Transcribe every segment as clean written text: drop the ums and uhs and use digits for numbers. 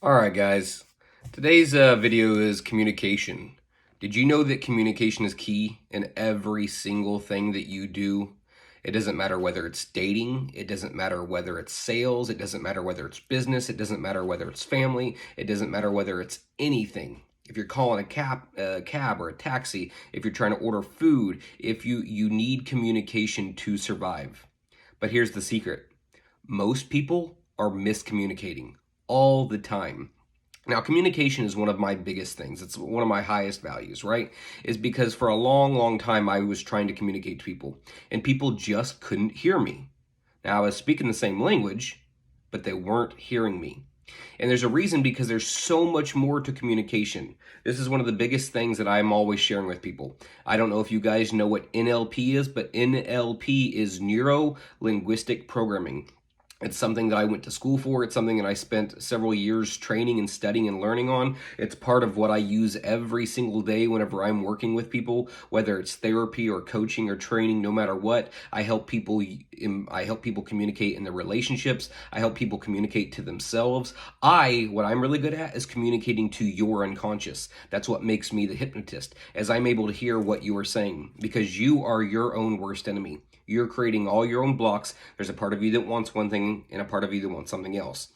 Alright guys, today's video is communication. Did you know that communication is key in every single thing that you do? It doesn't matter whether it's dating, it doesn't matter whether it's sales, it doesn't matter whether it's business, it doesn't matter whether it's family, it doesn't matter whether it's anything. If you're calling a cab or a taxi, if you're trying to order food, if you need communication to survive. But here's the secret. Most people are miscommunicating all the time. Now, communication is one of my biggest things. It's one of my highest values, right? Is because for a long, long time, I was trying to communicate to people, and people just couldn't hear me. Now, I was speaking the same language, but they weren't hearing me. And there's a reason, because there's so much more to communication. This is one of the biggest things that I'm always sharing with people. I don't know if you guys know what NLP is, but NLP is Neuro Linguistic Programming. It's something that I went to school for. It's something that I spent several years training and studying and learning on. It's part of what I use every single day whenever I'm working with people, whether it's therapy or coaching or training, no matter what. I help people communicate in their relationships. I help people communicate to themselves. What I'm really good at is communicating to your unconscious. That's what makes me the hypnotist, as I'm able to hear what you are saying, because you are your own worst enemy. You're creating all your own blocks. There's a part of you that wants one thing and a part of you that wants something else.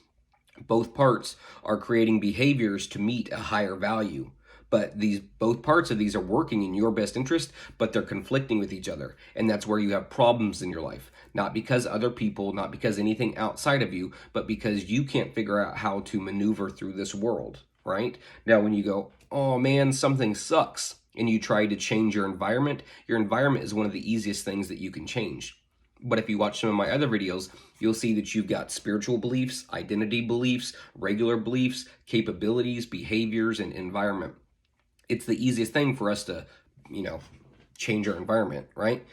Both parts are creating behaviors to meet a higher value. But both parts of these are working in your best interest, but they're conflicting with each other. And that's where you have problems in your life. Not because other people, not because anything outside of you, but because you can't figure out how to maneuver through this world, right? Now, when you go, oh man, something sucks, and you try to change your environment is one of the easiest things that you can change. But if you watch some of my other videos, you'll see that you've got spiritual beliefs, identity beliefs, regular beliefs, capabilities, behaviors, and environment. It's the easiest thing for us to, change our environment, right?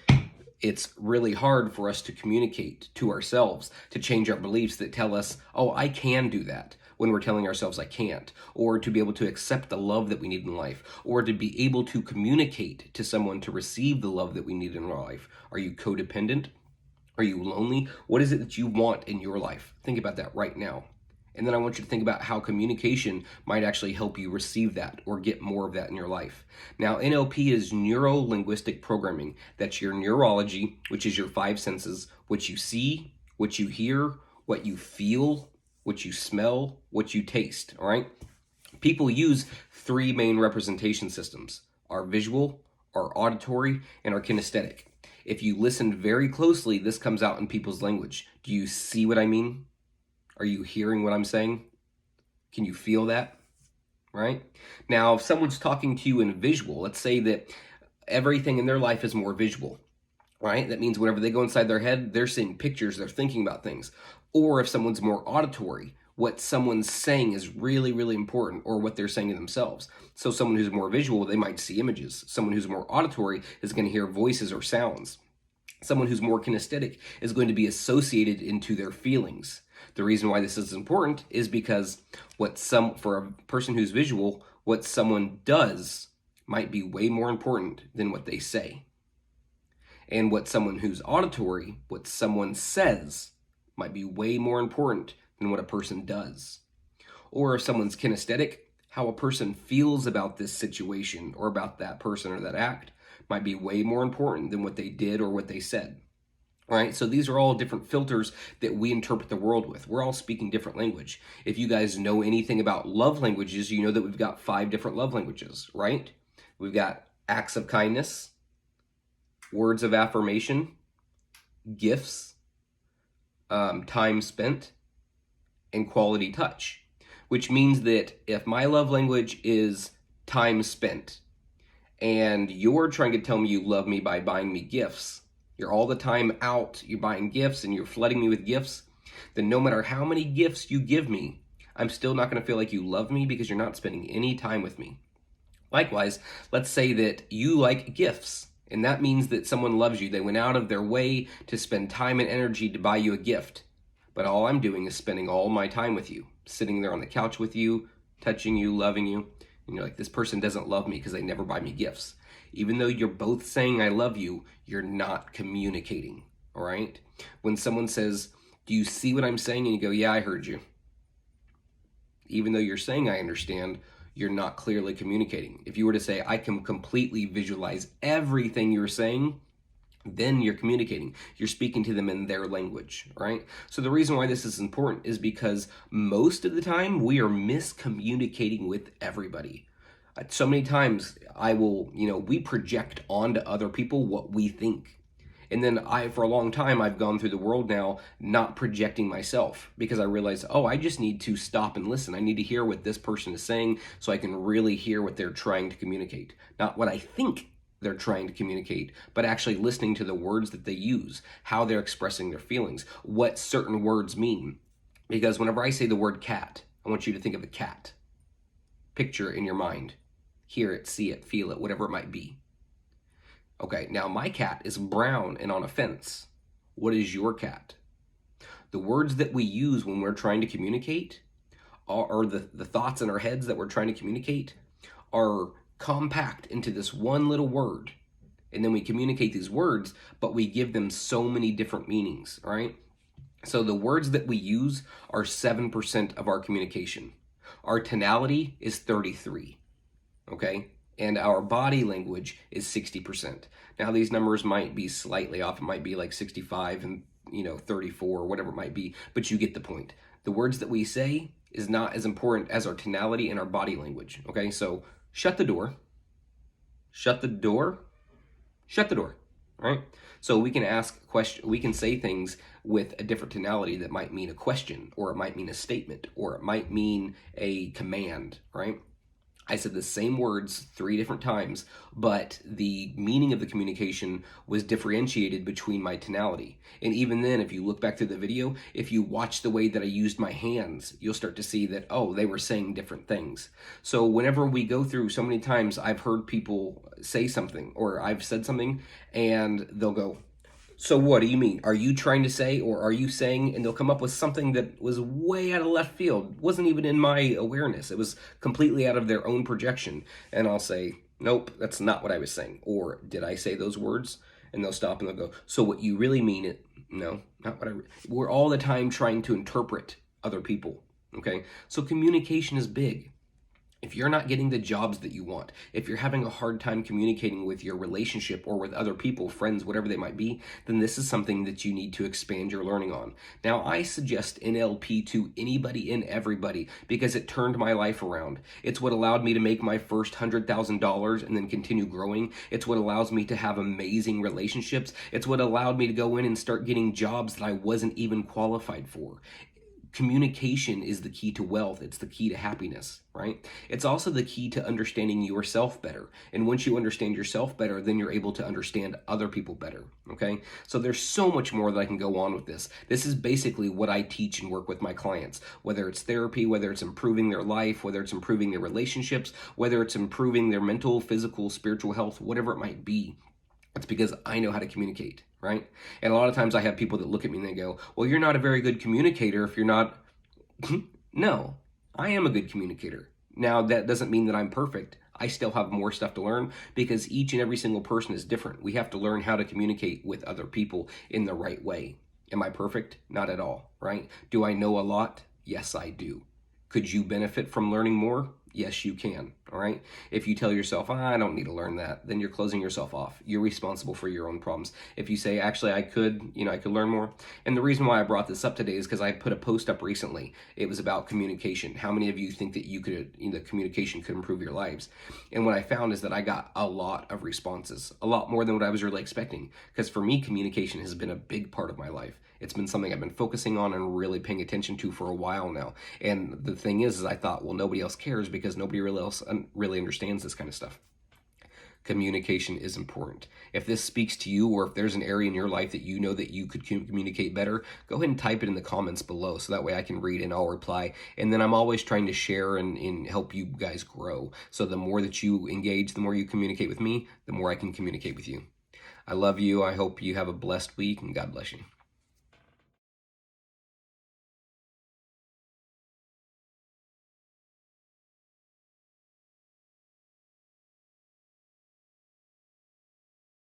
It's really hard for us to communicate to ourselves, to change our beliefs that tell us, oh, I can do that, when we're telling ourselves I can't, or to be able to accept the love that we need in life, or to be able to communicate to someone to receive the love that we need in our life. Are you codependent? Are you lonely? What is it that you want in your life? Think about that right now. And then I want you to think about how communication might actually help you receive that or get more of that in your life. Now, NLP is neuro-linguistic programming. That's your neurology, which is your five senses: what you see, what you hear, what you feel, what you smell, what you taste, all right? People use three main representation systems: our visual, our auditory, and our kinesthetic. If you listen very closely, this comes out in people's language. Do you see what I mean? Are you hearing what I'm saying? Can you feel that? Right? Now, if someone's talking to you in visual, let's say that everything in their life is more visual, right? That means whenever they go inside their head, they're seeing pictures, they're thinking about things. Or if someone's more auditory, what someone's saying is really, really important, or what they're saying to themselves. So someone who's more visual, they might see images. Someone who's more auditory is going to hear voices or sounds. Someone who's more kinesthetic is going to be associated into their feelings. The reason why this is important is because for a person who's visual, what someone does might be way more important than what they say. And what someone who's auditory, what someone says, might be way more important than what a person does. Or if someone's kinesthetic, how a person feels about this situation or about that person or that act might be way more important than what they did or what they said. All right, so these are all different filters that we interpret the world with. We're all speaking different language. If you guys know anything about love languages, you know that we've got 5 different love languages, right? We've got acts of kindness, words of affirmation, gifts, time spent, and quality touch, which means that if my love language is time spent and you're trying to tell me you love me by buying me gifts, you're all the time out, you're buying gifts and you're flooding me with gifts, then no matter how many gifts you give me, I'm still not going to feel like you love me because you're not spending any time with me. Likewise, let's say that you like gifts, and that means that someone loves you. They went out of their way to spend time and energy to buy you a gift. But all I'm doing is spending all my time with you, sitting there on the couch with you, touching you, loving you. And you're like, this person doesn't love me because they never buy me gifts. Even though you're both saying I love you, you're not communicating, all right? When someone says, do you see what I'm saying? And you go, yeah, I heard you. even though you're saying I understand, you're not clearly communicating. If you were to say, I can completely visualize everything you're saying, then you're communicating. You're speaking to them in their language, right? So the reason why this is important is because most of the time we are miscommunicating with everybody. So many times we project onto other people what we think. And then for a long time, I've gone through the world now not projecting myself because I realized, oh, I just need to stop and listen. I need to hear what this person is saying so I can really hear what they're trying to communicate. Not what I think they're trying to communicate, but actually listening to the words that they use, how they're expressing their feelings, what certain words mean. Because whenever I say the word cat, I want you to think of a cat. Picture it in your mind. Hear it, see it, feel it, whatever it might be. Okay, now my cat is brown and on a fence. What is your cat? The words that we use when we're trying to communicate, or the thoughts in our heads that we're trying to communicate, are compact into this one little word. And then we communicate these words, but we give them so many different meanings, right? So the words that we use are 7% of our communication. Our tonality is 33, okay? And our body language is 60%. Now these numbers might be slightly off. It might be like 65 and 34 or whatever it might be, but you get the point. The words that we say is not as important as our tonality and our body language, okay? So shut the door, shut the door, shut the door, right? So we can ask questions, we can say things with a different tonality that might mean a question, or it might mean a statement, or it might mean a command, right? I said the same words 3 different times, but the meaning of the communication was differentiated between my tonality. And even then, if you look back to the video, if you watch the way that I used my hands, you'll start to see that, oh, they were saying different things. So whenever we go through, so many times I've heard people say something, or I've said something, and they'll go, so what do you mean? Are you trying to say, or are you saying? And they'll come up with something that was way out of left field, wasn't even in my awareness. It was completely out of their own projection. And I'll say, nope, that's not what I was saying. Or did I say those words? And they'll stop and they'll go, so what you really mean no, not what we're all the time trying to interpret other people, okay? So communication is big. If you're not getting the jobs that you want, if you're having a hard time communicating with your relationship or with other people, friends, whatever they might be, then this is something that you need to expand your learning on. Now, I suggest NLP to anybody and everybody because it turned my life around. It's what allowed me to make my first $100,000 and then continue growing. It's what allows me to have amazing relationships. It's what allowed me to go in and start getting jobs that I wasn't even qualified for. Communication is the key to wealth. It's the key to happiness, right? It's also the key to understanding yourself better. And once you understand yourself better, then you're able to understand other people better, okay? So there's so much more that I can go on with this. This is basically what I teach and work with my clients, whether it's therapy, whether it's improving their life, whether it's improving their relationships, whether it's improving their mental, physical, spiritual health, whatever it might be. It's because I know how to communicate, right? And a lot of times I have people that look at me and they go, well, you're not a very good communicator if you're not. No, I am a good communicator. Now, that doesn't mean that I'm perfect. I still have more stuff to learn because each and every single person is different. We have to learn how to communicate with other people in the right way. Am I perfect? Not at all, right? Do I know a lot? Yes, I do. Could you benefit from learning more? Yes, you can, all right? If you tell yourself, I don't need to learn that, then you're closing yourself off. You're responsible for your own problems. If you say, actually, I could learn more. And the reason why I brought this up today is because I put a post up recently. It was about communication. How many of you think that communication could improve your lives? And what I found is that I got a lot of responses, a lot more than what I was really expecting. Because for me, communication has been a big part of my life. It's been something I've been focusing on and really paying attention to for a while now. And the thing is I thought, well, nobody else cares because nobody really understands this kind of stuff. Communication is important. If this speaks to you, or if there's an area in your life that you know that you could communicate better, go ahead and type it in the comments below so that way I can read and I'll reply. And then I'm always trying to share and help you guys grow. So the more that you engage, the more you communicate with me, the more I can communicate with you. I love you. I hope you have a blessed week, and God bless you.